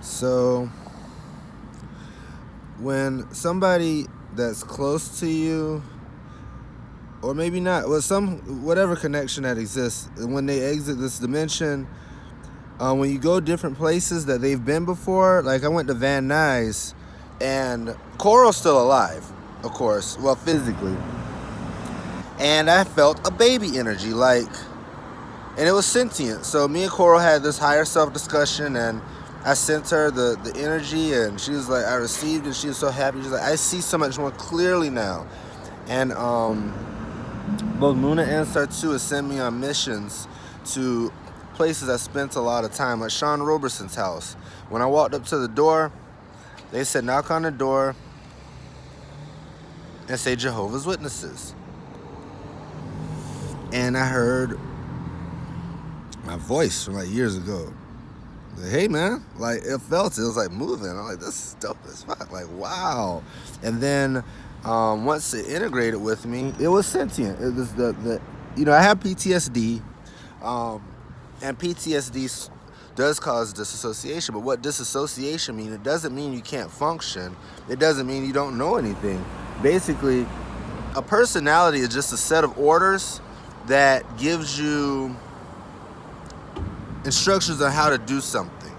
So when somebody that's close to you, or maybe not, well, whatever connection that exists, when they exit this dimension, when you go different places that they've been before, like I went to Van Nuys, and Coral's still alive, of course, well, physically, and I felt a baby energy, and it was sentient. So me and Coral had this higher self discussion, and I sent her the energy, and she was like, I received it. She was so happy. She was like, I see so much more clearly now. And both Muna and Sartu has sent me on missions to places I spent a lot of time, like Sean Roberson's house. When I walked up to the door, they said, knock on the door and say Jehovah's Witnesses. And I heard my voice from like years ago. Like, hey man, like it felt it was like moving. I'm like, this is dope as fuck. Like, wow. And then once it integrated with me, it was sentient. It was I have PTSD, and PTSD does cause disassociation. But what disassociation means? It doesn't mean you can't function. It doesn't mean you don't know anything. Basically, a personality is just a set of orders that gives you instructions on how to do something.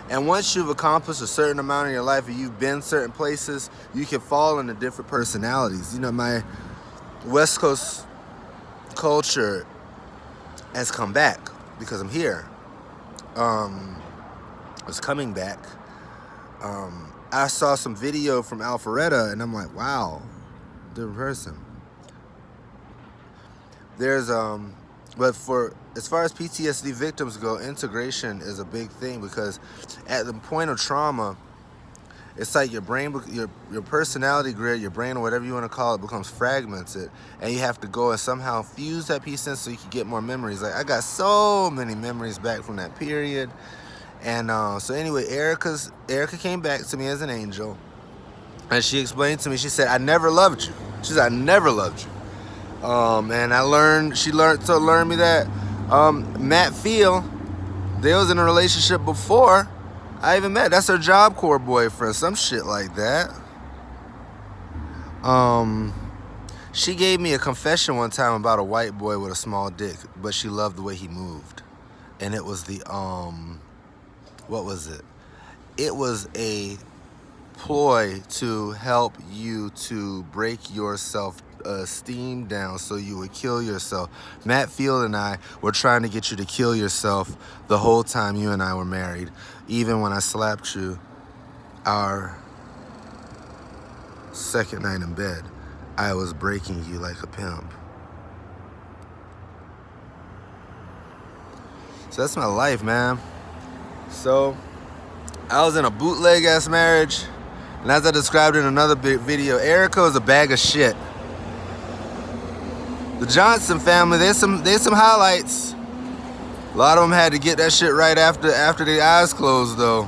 And once you've accomplished a certain amount in your life and you've been certain places, you can fall into different personalities. My West Coast culture has come back because I'm here. It's coming back. I saw some video from Alpharetta and I'm like, wow, different person. There's but as far as PTSD victims go, integration is a big thing, because at the point of trauma, it's like your brain, your personality grid, your brain, or whatever you want to call it, becomes fragmented, and you have to go and somehow fuse that piece in so you can get more memories. Like, I got so many memories back from that period. And so anyway, Erica came back to me as an angel, and she explained to me, she said, I never loved you. She said, I never loved you. And she learned me that Matt Field, they was in a relationship before I even met. That's her Job Corps boyfriend, some shit like that. She gave me a confession one time about a white boy with a small dick, but she loved the way he moved. And it was what was it? It was a ploy to help you to break your self-esteem down so you would kill yourself. Matt Field and I were trying to get you to kill yourself the whole time you and I were married. Even when I slapped you our second night in bed, I was breaking you like a pimp. So that's my life, man. So I was in a bootleg ass marriage, and as I described in another video, Erica was a bag of shit. The Johnson family, there's some highlights. A lot of them had to get that shit right after their eyes closed, though.